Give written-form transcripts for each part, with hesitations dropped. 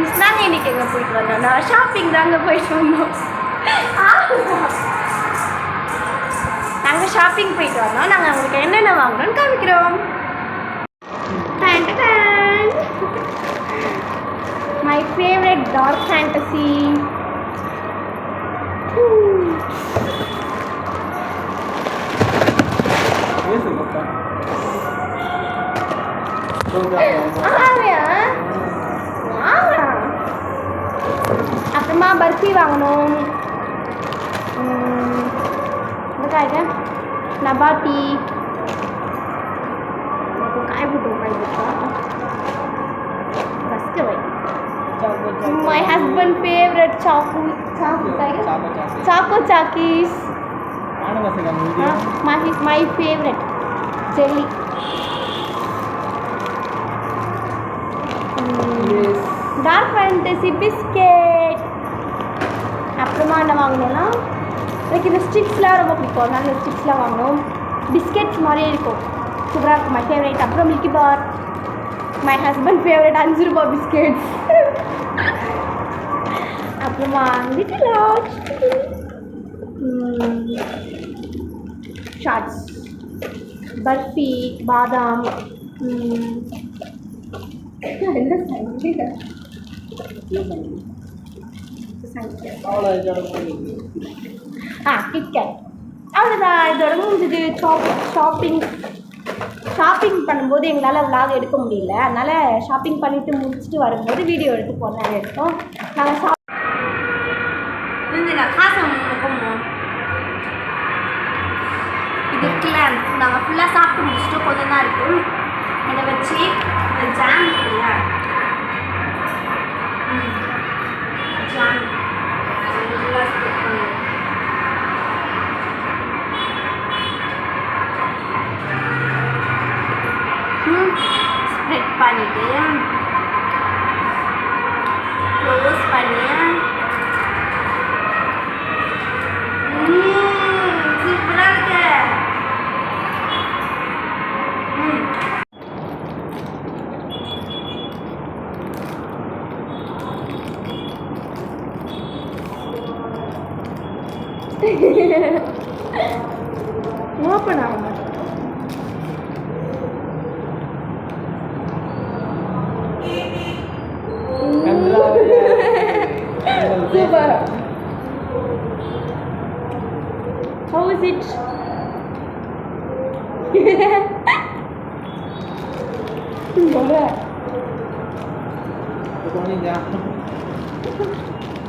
Friends நாங்கள் இன்றைக்கி எங்கே போயிட்டு வந்தோம்னா ஷாப்பிங் தாங்க போயிட்டு வந்தோம். நாங்கள் ஷாப்பிங் போயிட்டு வந்தோம். நாங்கள் அவங்களுக்கு என்னென்ன வாங்கணும்னு காமிக்கிறோம். My favourite dark fantasy. அப்புறமா பர்ஃபி வாங்கணும். காய்க நபாட்டி காய் போட்டு ஃபஸ்ட்டு வை. My husband favourite choco chockies. My favourite jelly. Dark fantasy biscuit. அப்புறமா என்ன வாங்கணும்னா எனக்கு இந்த ஸ்டிக்ஸ்லாம் ரொம்ப பிடிக்கும். அதனால இந்த ஸ்டிக்ஸ்லாம் வாங்கணும். பிஸ்கெட்ஸ் மாதிரியே இருக்கும், சூப்பராக இருக்கும். My favourite. அப்புறம் Milky Bar. My husband favourite 5 ரூபாய் பிஸ்கெட்ஸ். அப்புறமா லிட்டில் லார்ஜ் ஷார்ட்ஸ், பர்ஃபி, பாதாம். கிட்கேட். அவ்வளோதான், இதோட முடிஞ்சது. ஷாப்பிங் பண்ணும்போது எங்களால் விலாக் எடுக்க முடியல. அதனால் ஷாப்பிங் பண்ணிவிட்டு முடிச்சுட்டு வரும்போது வீடியோ எடுத்து போனால் எடுத்தோம். நாங்கள் இது கிளான்ஸ். நாங்கள் ஃபுல்லாக சாப்பிட்டு முடிச்சுட்டு கொஞ்சம் தான் இருக்கும். இதை வச்சு இந்த ஜாம் இருக்குல்ல, ஜாம் நல்லா ஸ்ப்ரெட் பண்ணுவோம். ஸ்ப்ரெட் பண்ணிவிட்டு க்ளோஸ் பண்ணி சூப்பராக இருக்கு. ஓப்பன் ஆகும். Super. How is it?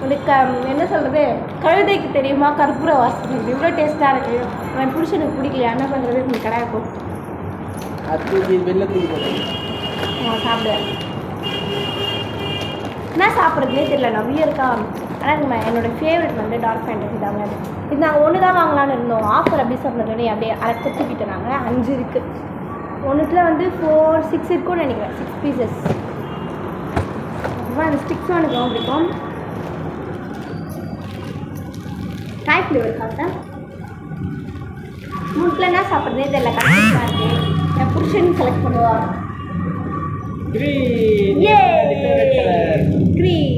உனக்கு என்ன சொல்கிறது, கழுதைக்கு தெரியுமா கற்பூர வாசனை இவ்வளோ டேஸ்ட்டாக இருக்குது. அவன் புருஷனுக்கு பிடிக்கலையா, என்ன பண்ணுறது? நீ கடையை போ சாப்பிடுவேன். என்ன சாப்பிட்றதுனே தெரியல, நிறைய இருக்கா. ஆனால் என்னோடய ஃபேவரட் வந்து டார்க் ஃபேண்டசி தாங்க. இது நாங்கள் ஒன்று தான் வாங்கலான்னு இருந்தோம். ஆஃபர் அப்படி சொன்னதோடனே அப்படியே அரைச்சி தூக்கிட்டு நாங்கள் 5 இருக்குது. ஒன்றுத்தில் வந்து 4-6 இருக்கும்னு நினைக்கிறேன். 6 பீசஸ். அப்புறம் அந்த ஸ்டிக்ஸும் எனக்கு ரொம்ப பிடிக்கும். காய் ஃப்ளேவர் சாப்பிட்டேன். மூட்டில் என்ன சாப்பிட்றதே தெரியல, கரெக்டாக இருக்குது. என் புருஷன் செலக்ட் பண்ணுவா. Green.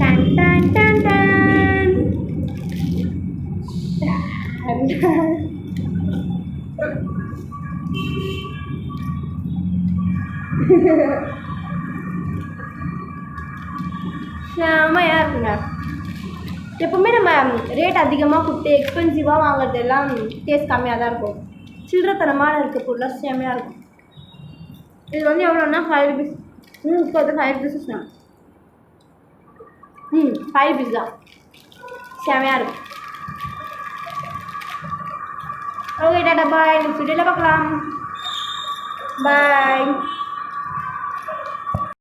Tan tan tan tan. செம்மையாக இருக்குங்க. எப்போவுமே நம்ம ரேட் அதிகமாக கொடுத்து எக்ஸ்பென்சிவாக வாங்குறது எல்லாம் டேஸ்ட் கம்மியாக தான் இருக்கும். சில்லறத்தனமான இருக்க பொருளாக செம்மையாக இருக்கும். இது வந்து எவ்வளோன்னா 5 rupees. இப்போ வந்து 5 rupees தான். 5 rupees தான். செம்மையாக இருக்கும். ஓகே டாடா பாய். நெக்ஸ்ட் வீடியோவில் பார்க்கலாம். பாய்.